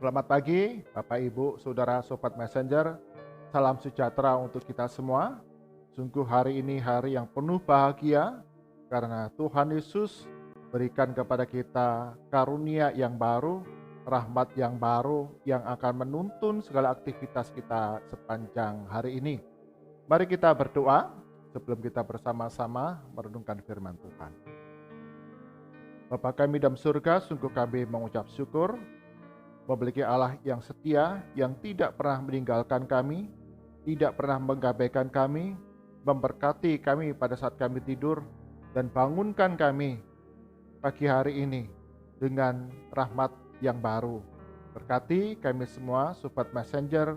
Selamat pagi, Bapak, Ibu, Saudara, Sobat Messenger. Salam sejahtera untuk kita semua. Sungguh hari ini hari yang penuh bahagia karena Tuhan Yesus berikan kepada kita karunia yang baru, rahmat yang baru yang akan menuntun segala aktivitas kita sepanjang hari ini. Mari kita berdoa sebelum kita bersama-sama merenungkan firman Tuhan. Bapa kami dalam surga, sungguh kami mengucap syukur memiliki Allah yang setia, yang tidak pernah meninggalkan kami, tidak pernah mengabaikan kami, memberkati kami pada saat kami tidur, dan bangunkan kami pagi hari ini dengan rahmat yang baru. Berkati kami semua, Sobat Messenger,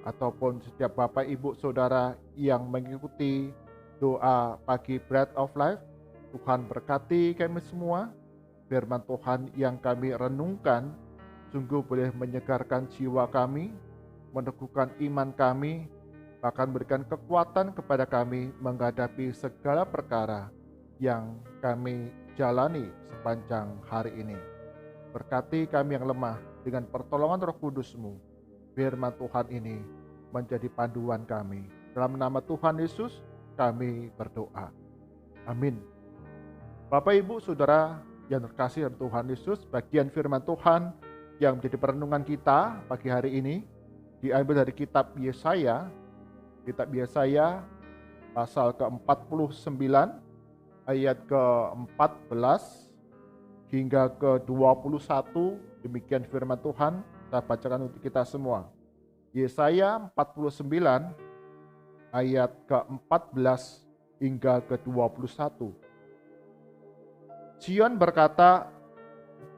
ataupun setiap Bapak, Ibu, Saudara yang mengikuti doa pagi Bread of Life. Tuhan berkati kami semua, firman Tuhan yang kami renungkan sungguh boleh menyegarkan jiwa kami, meneguhkan iman kami, bahkan berikan kekuatan kepada kami menghadapi segala perkara yang kami jalani sepanjang hari ini. Berkati kami yang lemah dengan pertolongan Roh Kudus-Mu, firman Tuhan ini menjadi panduan kami. Dalam nama Tuhan Yesus kami berdoa. Amin. Bapak, Ibu, Saudara yang terkasih dalam Tuhan Yesus, bagian firman Tuhan yang menjadi perenungan kita pagi hari ini diambil dari kitab Yesaya pasal ke-49 ayat ke-14 hingga ke-21. Demikian firman Tuhan, saya bacakan untuk kita semua. Yesaya 49 ayat ke-14 hingga ke-21. Sion berkata,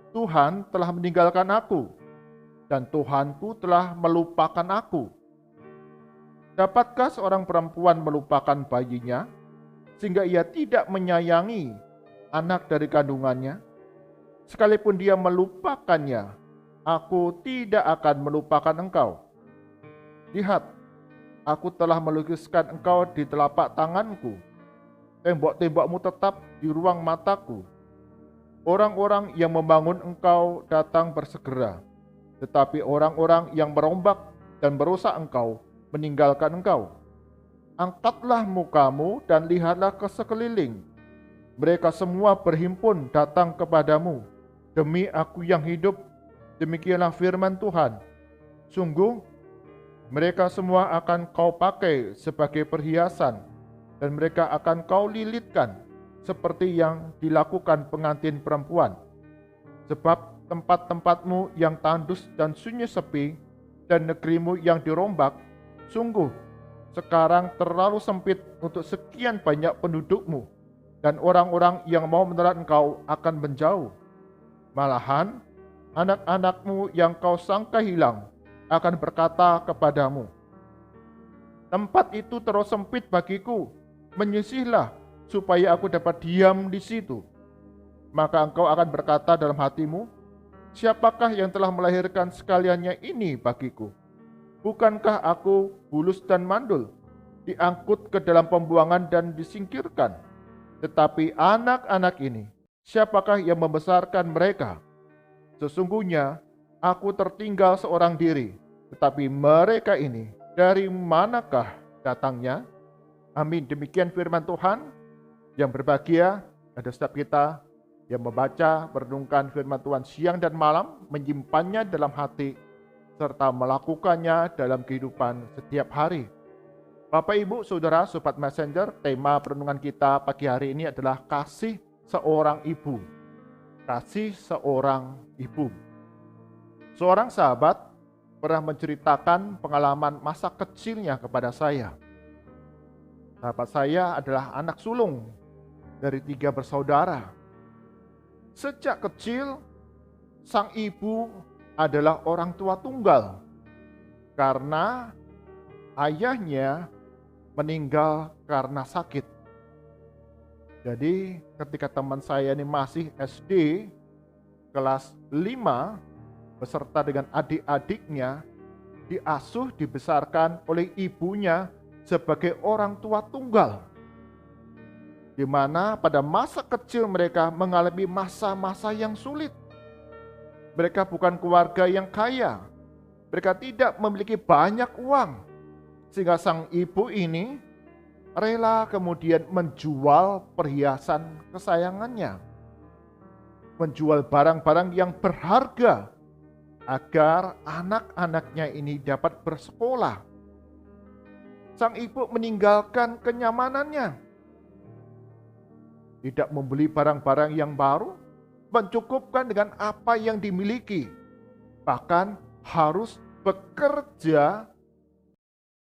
Tuhan telah meninggalkan aku, dan Tuhanku telah melupakan aku. Dapatkah seorang perempuan melupakan bayinya, sehingga ia tidak menyayangi anak dari kandungannya? Sekalipun dia melupakannya, aku tidak akan melupakan engkau. Lihat, aku telah melukiskan engkau di telapak tanganku, tembok-tembokmu tetap di ruang mataku. Orang-orang yang membangun engkau datang bersegera, tetapi orang-orang yang merombak dan merusak engkau meninggalkan engkau. Angkatlah mukamu dan lihatlah ke sekeliling. Mereka semua berhimpun datang kepadamu. Demi aku yang hidup, demikianlah firman Tuhan. Sungguh, mereka semua akan kau pakai sebagai perhiasan, dan mereka akan kau lilitkan seperti yang dilakukan pengantin perempuan. Sebab tempat-tempatmu yang tandus dan sunyi sepi, dan negerimu yang dirombak, sungguh sekarang terlalu sempit untuk sekian banyak pendudukmu, dan orang-orang yang mau menelan engkau akan menjauh. Malahan, anak-anakmu yang kau sangka hilang akan berkata kepadamu, tempat itu terlalu sempit bagiku, menyisihlah supaya aku dapat diam di situ. Maka engkau akan berkata dalam hatimu, siapakah yang telah melahirkan sekaliannya ini bagiku? Bukankah aku bulus dan mandul, diangkut ke dalam pembuangan dan disingkirkan? Tetapi anak-anak ini, siapakah yang membesarkan mereka? Sesungguhnya aku tertinggal seorang diri, tetapi mereka ini dari manakah datangnya? Amin. Demikian firman Tuhan. Yang berbahagia ada setiap kita yang membaca, merenungkan firman Tuhan siang dan malam, menyimpannya dalam hati, serta melakukannya dalam kehidupan setiap hari. Bapak, Ibu, Saudara, Sobat Messenger, tema perenungan kita pagi hari ini adalah kasih seorang ibu. Kasih seorang ibu. Seorang sahabat pernah menceritakan pengalaman masa kecilnya kepada saya. Sahabat saya adalah anak sulung dari 3 bersaudara. Sejak kecil, sang ibu adalah orang tua tunggal karena ayahnya meninggal karena sakit. Jadi ketika teman saya ini masih SD kelas 5 beserta dengan adik-adiknya, diasuh, dibesarkan oleh ibunya sebagai orang tua tunggal, di mana pada masa kecil mereka mengalami masa-masa yang sulit. Mereka bukan keluarga yang kaya. Mereka tidak memiliki banyak uang. Sehingga sang ibu ini rela kemudian menjual perhiasan kesayangannya. Menjual barang-barang yang berharga agar anak-anaknya ini dapat bersekolah. Sang ibu meninggalkan kenyamanannya. Tidak membeli barang-barang yang baru, mencukupkan dengan apa yang dimiliki. Bahkan harus bekerja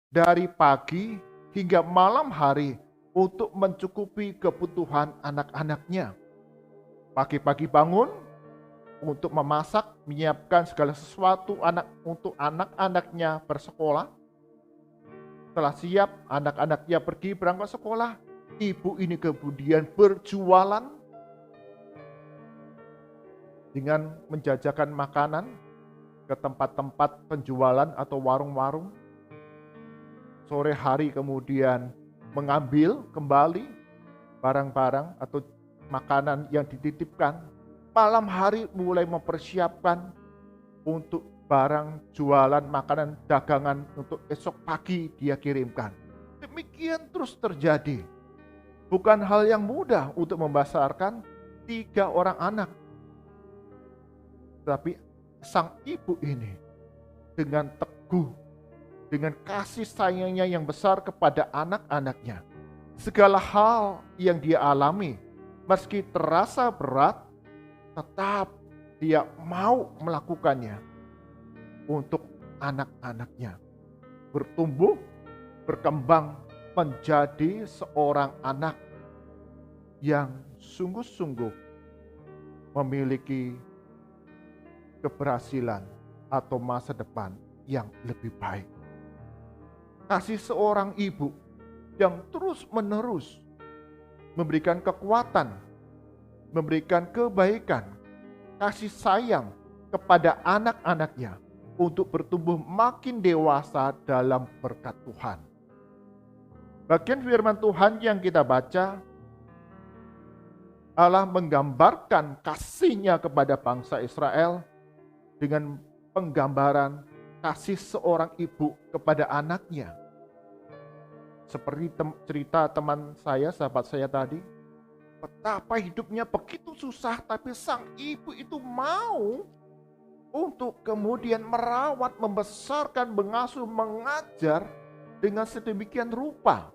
dari pagi hingga malam hari untuk mencukupi kebutuhan anak-anaknya. Pagi-pagi bangun untuk memasak, menyiapkan segala sesuatu untuk anak-anaknya bersekolah. Setelah siap, anak-anaknya pergi berangkat sekolah. Ibu ini kemudian berjualan dengan menjajakan makanan ke tempat-tempat penjualan atau warung-warung. Sore hari kemudian mengambil kembali barang-barang atau makanan yang dititipkan. Malam hari mulai mempersiapkan untuk barang jualan makanan dagangan untuk esok pagi dia kirimkan. Demikian terus terjadi. Bukan hal yang mudah untuk membesarkan 3 orang anak. Tapi sang ibu ini dengan teguh, dengan kasih sayangnya yang besar kepada anak-anaknya. Segala hal yang dia alami, meski terasa berat, tetap dia mau melakukannya untuk anak-anaknya. Bertumbuh, berkembang menjadi seorang anak yang sungguh-sungguh memiliki keberhasilan atau masa depan yang lebih baik. Kasih seorang ibu yang terus-menerus memberikan kekuatan, memberikan kebaikan, kasih sayang kepada anak-anaknya untuk bertumbuh makin dewasa dalam berkat Tuhan. Bagian firman Tuhan yang kita baca, Allah menggambarkan kasih-Nya kepada bangsa Israel dengan penggambaran kasih seorang ibu kepada anaknya. Seperti cerita teman saya, sahabat saya tadi, betapa hidupnya begitu susah, tapi sang ibu itu mau untuk kemudian merawat, membesarkan, mengasuh, mengajar dengan sedemikian rupa.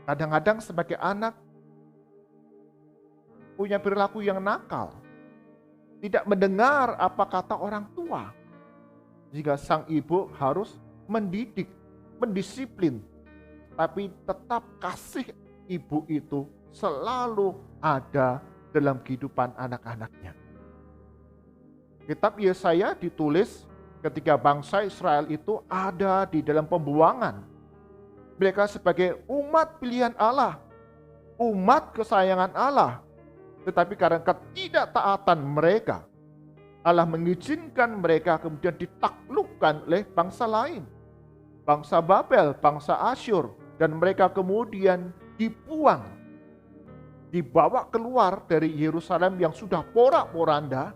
Kadang-kadang sebagai anak punya perilaku yang nakal, tidak mendengar apa kata orang tua. Jika sang ibu harus mendidik, mendisiplin, tapi tetap kasih ibu itu selalu ada dalam kehidupan anak-anaknya. Kitab Yesaya ditulis ketika bangsa Israel itu ada di dalam pembuangan. Mereka sebagai umat pilihan Allah, umat kesayangan Allah. Tetapi karena ketidaktaatan mereka, Allah mengizinkan mereka kemudian ditaklukkan oleh bangsa lain. Bangsa Babel, bangsa Asyur. Dan mereka kemudian dibuang, dibawa keluar dari Yerusalem yang sudah porak-poranda,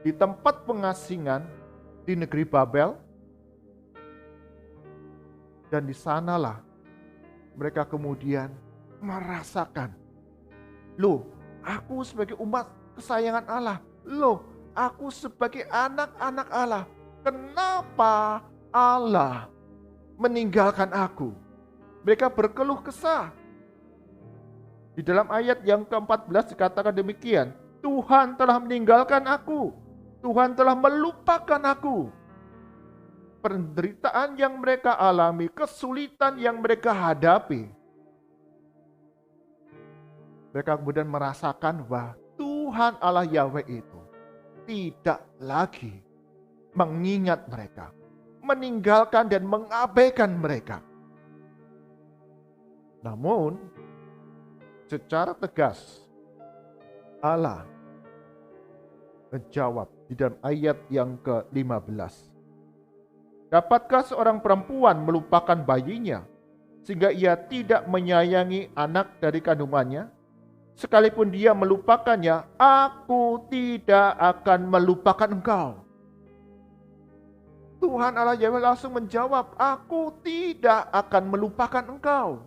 di tempat pengasingan di negeri Babel. Dan di sanalah mereka kemudian merasakan, loh, aku sebagai umat kesayangan Allah, loh, aku sebagai anak-anak Allah, kenapa Allah meninggalkan aku? Mereka berkeluh kesah. Di dalam ayat yang ke-14 dikatakan demikian, Tuhan telah meninggalkan aku, Tuhan telah melupakan aku. Penderitaan yang mereka alami, kesulitan yang mereka hadapi, mereka kemudian merasakan bahwa Tuhan Allah Yahweh itu tidak lagi mengingat mereka, meninggalkan dan mengabaikan mereka. Namun, secara tegas Allah menjawab di dalam ayat yang ke-15. Dapatkah seorang perempuan melupakan bayinya sehingga ia tidak menyayangi anak dari kandungannya? Sekalipun dia melupakannya, aku tidak akan melupakan engkau. Tuhan Allah Yahweh langsung menjawab, aku tidak akan melupakan engkau.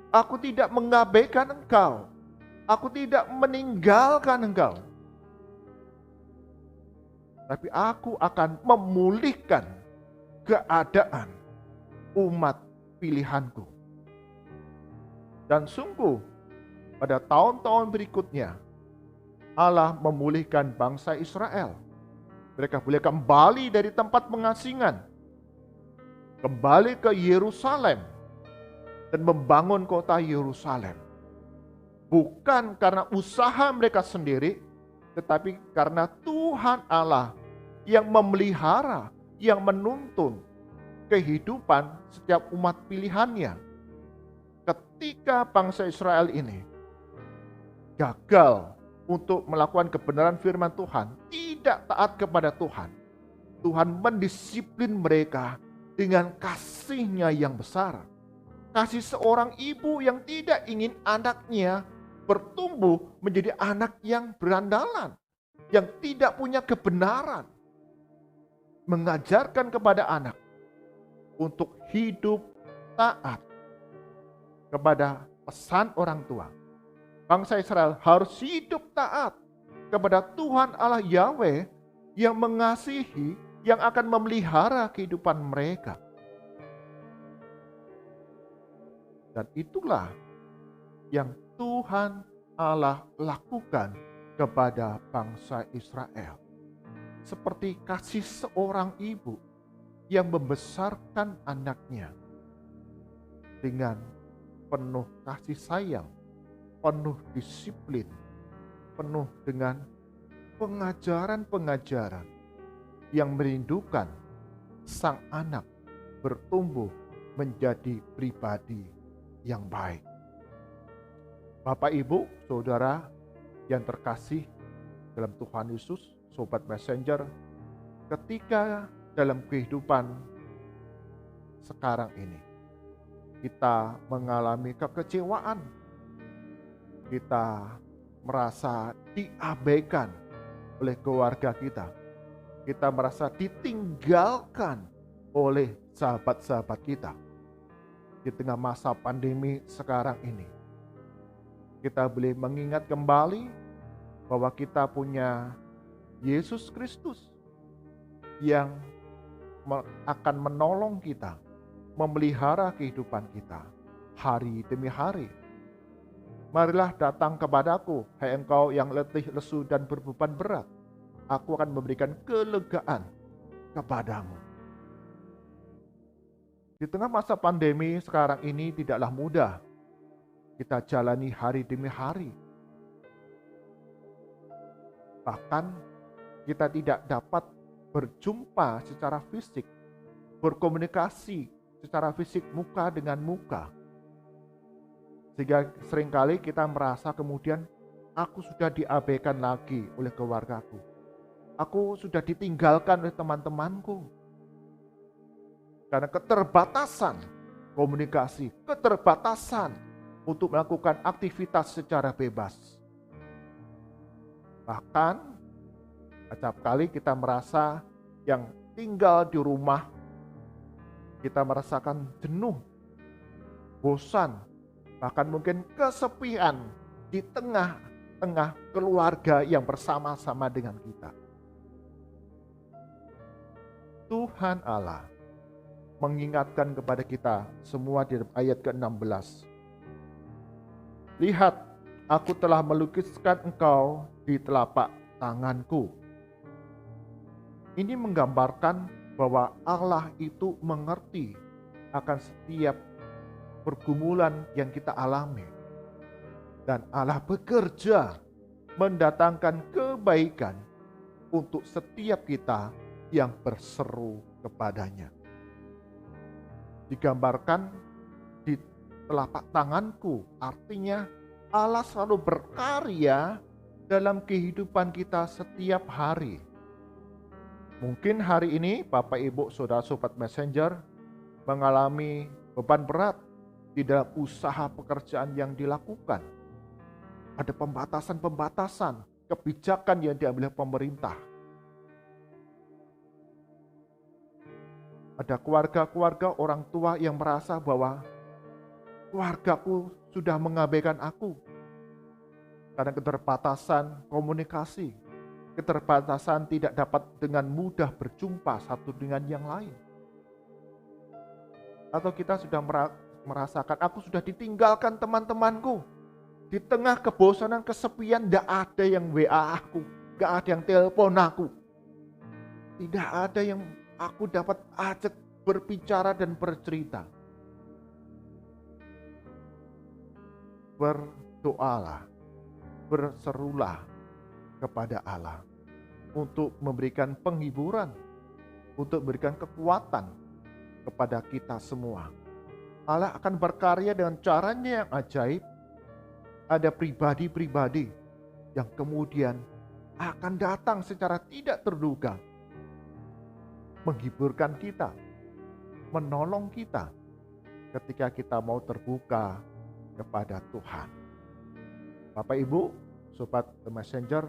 Aku tidak mengabaikan engkau. Aku tidak meninggalkan engkau. Tapi aku akan memulihkan keadaan umat pilihanku. Dan sungguh, pada tahun-tahun berikutnya, Allah memulihkan bangsa Israel. Mereka boleh kembali dari tempat pengasingan, kembali ke Yerusalem, dan membangun kota Yerusalem. Bukan karena usaha mereka sendiri, tetapi karena Tuhan Allah yang memelihara, yang menuntun kehidupan setiap umat pilihannya. Ketika bangsa Israel ini gagal untuk melakukan kebenaran firman Tuhan, tidak taat kepada Tuhan, Tuhan mendisiplin mereka dengan kasih-Nya yang besar. Kasih seorang ibu yang tidak ingin anaknya bertumbuh menjadi anak yang berandalan, yang tidak punya kebenaran. Mengajarkan kepada anak untuk hidup taat kepada pesan orang tua. Bangsa Israel harus hidup taat kepada Tuhan Allah Yahweh yang mengasihi, yang akan memelihara kehidupan mereka. Dan itulah yang Tuhan Allah lakukan kepada bangsa Israel. Seperti kasih seorang ibu yang membesarkan anaknya dengan penuh kasih sayang, penuh disiplin, penuh dengan pengajaran-pengajaran yang merindukan sang anak bertumbuh menjadi pribadi yang baik. Bapak, Ibu, Saudara yang terkasih dalam Tuhan Yesus, Sobat Messenger, ketika dalam kehidupan sekarang ini kita mengalami kekecewaan, kita merasa diabaikan oleh keluarga kita merasa ditinggalkan oleh sahabat-sahabat kita di tengah masa pandemi sekarang ini. Kita boleh mengingat kembali bahwa kita punya Yesus Kristus yang akan menolong kita, memelihara kehidupan kita hari demi hari. Marilah datang kepadaku, hai engkau yang letih, lesu, dan berbeban berat. Aku akan memberikan kelegaan kepadamu. Di tengah masa pandemi sekarang ini tidaklah mudah kita jalani hari demi hari. Bahkan kita tidak dapat berjumpa secara fisik, berkomunikasi secara fisik muka dengan muka. Sehingga seringkali kita merasa kemudian aku sudah diabaikan lagi oleh keluargaku. Aku sudah ditinggalkan oleh teman-temanku. Karena keterbatasan komunikasi, keterbatasan untuk melakukan aktivitas secara bebas. Bahkan acap kali kita merasa yang tinggal di rumah, kita merasakan jenuh, bosan, bahkan mungkin kesepian di tengah-tengah keluarga yang bersama-sama dengan kita. Tuhan Allah mengingatkan kepada kita semua di ayat ke-16. Lihat, aku telah melukiskan engkau di telapak tanganku. Ini menggambarkan bahwa Allah itu mengerti akan setiap pergumulan yang kita alami. Dan Allah bekerja mendatangkan kebaikan untuk setiap kita yang berseru kepadanya. Digambarkan di telapak tanganku, artinya Allah selalu berkarya dalam kehidupan kita setiap hari. Mungkin hari ini Bapak, Ibu, Saudara, Sobat Messenger mengalami beban berat di dalam usaha pekerjaan yang dilakukan. Ada pembatasan-pembatasan kebijakan yang diambil oleh pemerintah. Ada keluarga-keluarga orang tua yang merasa bahwa keluargaku sudah mengabaikan aku. Karena keterbatasan komunikasi, keterbatasan tidak dapat dengan mudah berjumpa satu dengan yang lain. Atau kita sudah merasakan aku sudah ditinggalkan teman-temanku. Di tengah kebosanan, kesepian, tidak ada yang WA aku, tidak ada yang telepon aku. Tidak ada yang aku dapat ajak berbicara dan bercerita. Berdoalah, berserulah kepada Allah untuk memberikan penghiburan, untuk memberikan kekuatan kepada kita semua. Allah akan berkarya dengan caranya yang ajaib. Ada pribadi-pribadi yang kemudian akan datang secara tidak terduga, menghiburkan kita, menolong kita ketika kita mau terbuka kepada Tuhan. Bapak Ibu, Sobat The Messenger,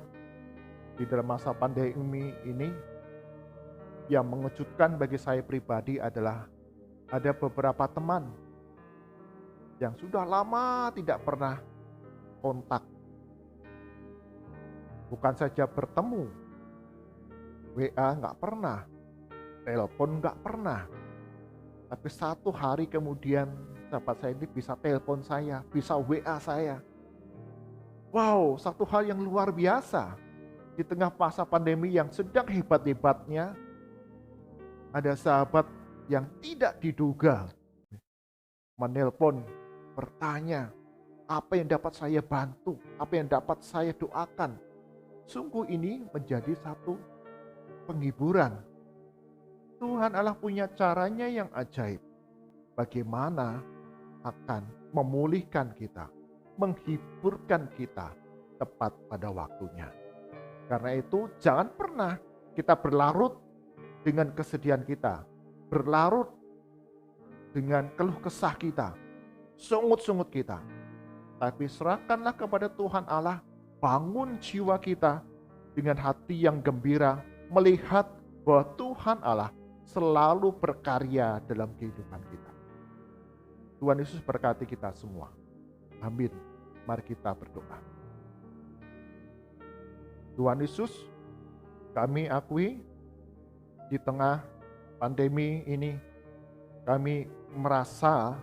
di dalam masa pandemi ini yang mengejutkan bagi saya pribadi adalah ada beberapa teman yang sudah lama tidak pernah kontak. Bukan saja bertemu, WA nggak pernah, telepon nggak pernah. Tapi satu hari kemudian sahabat saya ini bisa telepon saya, bisa WA saya. Wow, satu hal yang luar biasa. Di tengah masa pandemi yang sedang hebat-hebatnya, ada sahabat yang tidak diduga menelpon, bertanya, apa yang dapat saya bantu, apa yang dapat saya doakan. Sungguh ini menjadi satu penghiburan. Tuhan Allah punya caranya yang ajaib. Bagaimana akan memulihkan kita, menghiburkan kita tepat pada waktunya. Karena itu jangan pernah kita berlarut dengan kesedihan kita, berlarut dengan keluh kesah kita, sungut-sungut kita. Tapi serahkanlah kepada Tuhan Allah, bangun jiwa kita dengan hati yang gembira, melihat bahwa Tuhan Allah selalu berkarya dalam kehidupan kita. Tuhan Yesus berkati kita semua. Amin. Mari kita berdoa. Tuhan Yesus, kami akui di tengah pandemi ini kami merasa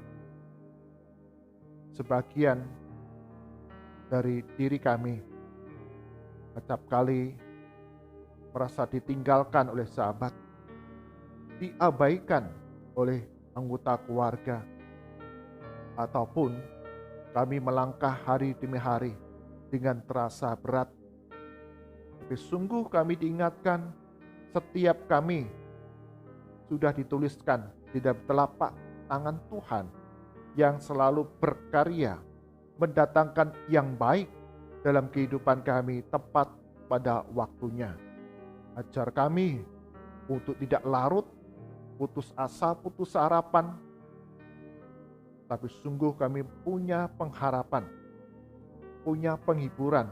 sebagian dari diri kami acap kali merasa ditinggalkan oleh sahabat, diabaikan oleh anggota keluarga, ataupun kami melangkah hari demi hari dengan terasa berat. Tapi sungguh kami diingatkan, setiap kami sudah dituliskan di dalam telapak tangan Tuhan yang selalu berkarya, mendatangkan yang baik dalam kehidupan kami tepat pada waktunya. Ajar kami untuk tidak larut, putus asa, putus harapan, tapi sungguh kami punya pengharapan, punya penghiburan,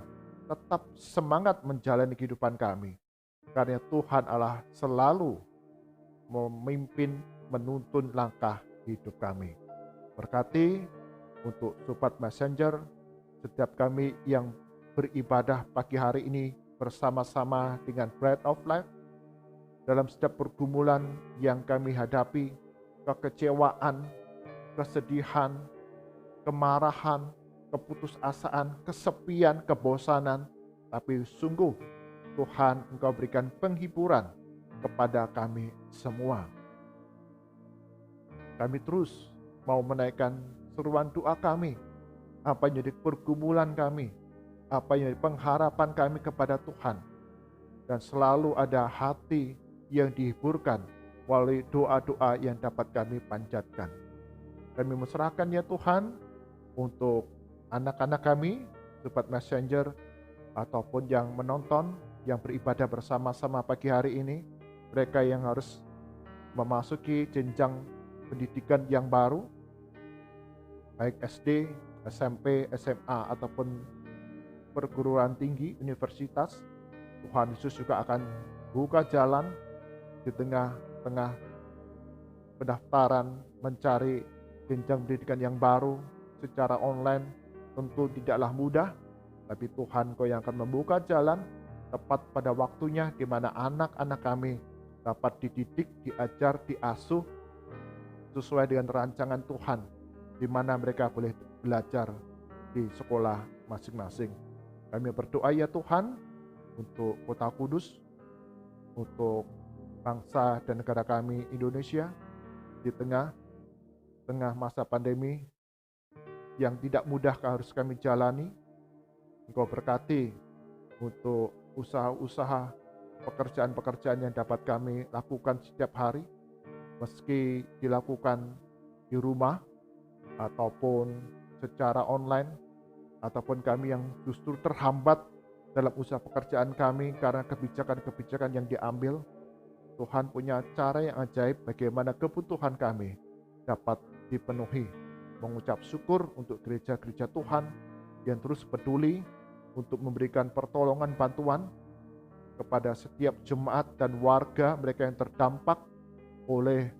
tetap semangat menjalani kehidupan kami. Karena Tuhan Allah selalu memimpin, menuntun langkah hidup kami. Berkati untuk Sobat Messenger, setiap kami yang beribadah pagi hari ini bersama-sama dengan Bread of Life, dalam setiap pergumulan yang kami hadapi, kekecewaan, kesedihan, kemarahan, keputusasaan, kesepian, kebosanan, tapi sungguh Tuhan Engkau berikan penghiburan kepada kami semua. Kami terus mau menaikkan seruan doa kami, apa yang jadi pergumulan kami, apa yang jadi pengharapan kami kepada Tuhan, dan selalu ada hati yang dihiburkan melalui doa-doa yang dapat kami panjatkan. Kami menyerahkan ya Tuhan untuk anak-anak kami, Sobat Messenger, ataupun yang menonton, yang beribadah bersama-sama pagi hari ini, mereka yang harus memasuki jenjang pendidikan yang baru, baik SD, SMP, SMA, ataupun perguruan tinggi, universitas. Tuhan Yesus juga akan buka jalan di tengah-tengah pendaftaran mencari jenjang pendidikan yang baru secara online. Tentu tidaklah mudah, tapi Tuhan Kau yang akan membuka jalan tepat pada waktunya, di mana anak-anak kami dapat dididik, diajar, diasuh sesuai dengan rancangan Tuhan, di mana mereka boleh belajar di sekolah masing-masing. Kami berdoa ya Tuhan, untuk Kota Kudus, untuk bangsa dan negara kami Indonesia di tengah masa pandemi yang tidak mudah harus kami jalani. Engkau berkati untuk usaha-usaha, pekerjaan-pekerjaan yang dapat kami lakukan setiap hari, meski dilakukan di rumah ataupun secara online, ataupun kami yang justru terhambat dalam usaha pekerjaan kami karena kebijakan-kebijakan yang diambil. Tuhan punya cara yang ajaib bagaimana kebutuhan kami dapat dipenuhi. Mengucap syukur untuk gereja-gereja Tuhan yang terus peduli untuk memberikan pertolongan bantuan kepada setiap jemaat dan warga mereka yang terdampak oleh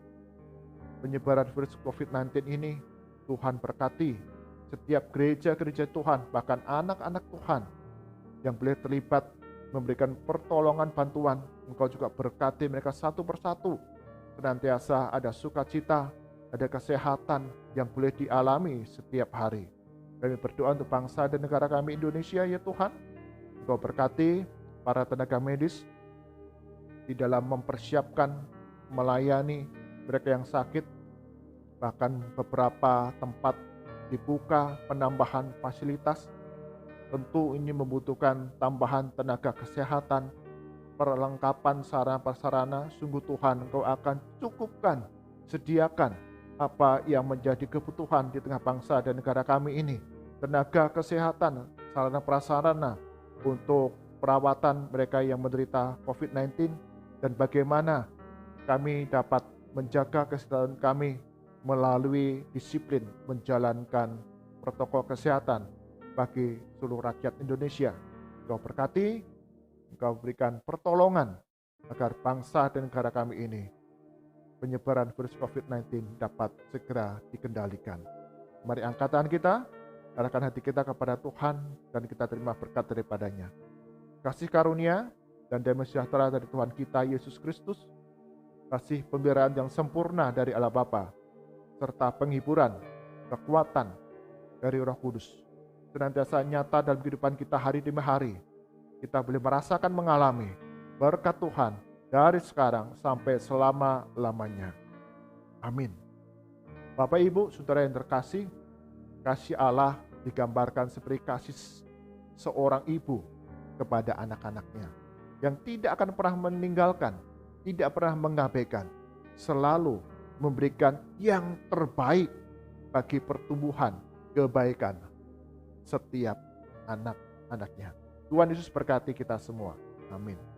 penyebaran virus COVID-19 ini. Tuhan berkati setiap gereja-gereja Tuhan, bahkan anak-anak Tuhan yang boleh terlibat memberikan pertolongan bantuan. Engkau juga berkati mereka satu persatu, senantiasa ada sukacita, ada kesehatan yang boleh dialami setiap hari. Kami berdoa untuk bangsa dan negara kami Indonesia ya Tuhan. Engkau berkati para tenaga medis di dalam mempersiapkan melayani mereka yang sakit. Bahkan beberapa tempat dibuka penambahan fasilitas. Tentu ini membutuhkan tambahan tenaga kesehatan, perlengkapan sarana-prasarana. Sungguh Tuhan, Engkau akan cukupkan, sediakan apa yang menjadi kebutuhan di tengah bangsa dan negara kami ini. Tenaga kesehatan, sarana-prasarana untuk perawatan mereka yang menderita COVID-19, dan bagaimana kami dapat menjaga kesehatan kami melalui disiplin menjalankan protokol kesehatan bagi seluruh rakyat Indonesia. Engkau berkati, Engkau berikan pertolongan agar bangsa dan negara kami ini penyebaran virus COVID-19 dapat segera dikendalikan. Mari angkat tangan kita, arahkan hati kita kepada Tuhan, dan kita terima berkat daripadanya. Kasih karunia dan damai sejahtera dari Tuhan kita Yesus Kristus, kasih pemeliharaan yang sempurna dari Allah Bapa, serta penghiburan, kekuatan dari Roh Kudus senantiasa nyata dalam kehidupan kita hari demi hari. Kita boleh merasakan, mengalami berkat Tuhan dari sekarang sampai selama-lamanya. Amin. Bapak, Ibu, Saudara yang terkasih, kasih Allah digambarkan seperti kasih seorang ibu kepada anak-anaknya, yang tidak akan pernah meninggalkan, tidak pernah mengabaikan, selalu memberikan yang terbaik bagi pertumbuhan kebaikan setiap anak-anaknya. Tuhan Yesus berkati kita semua. Amin.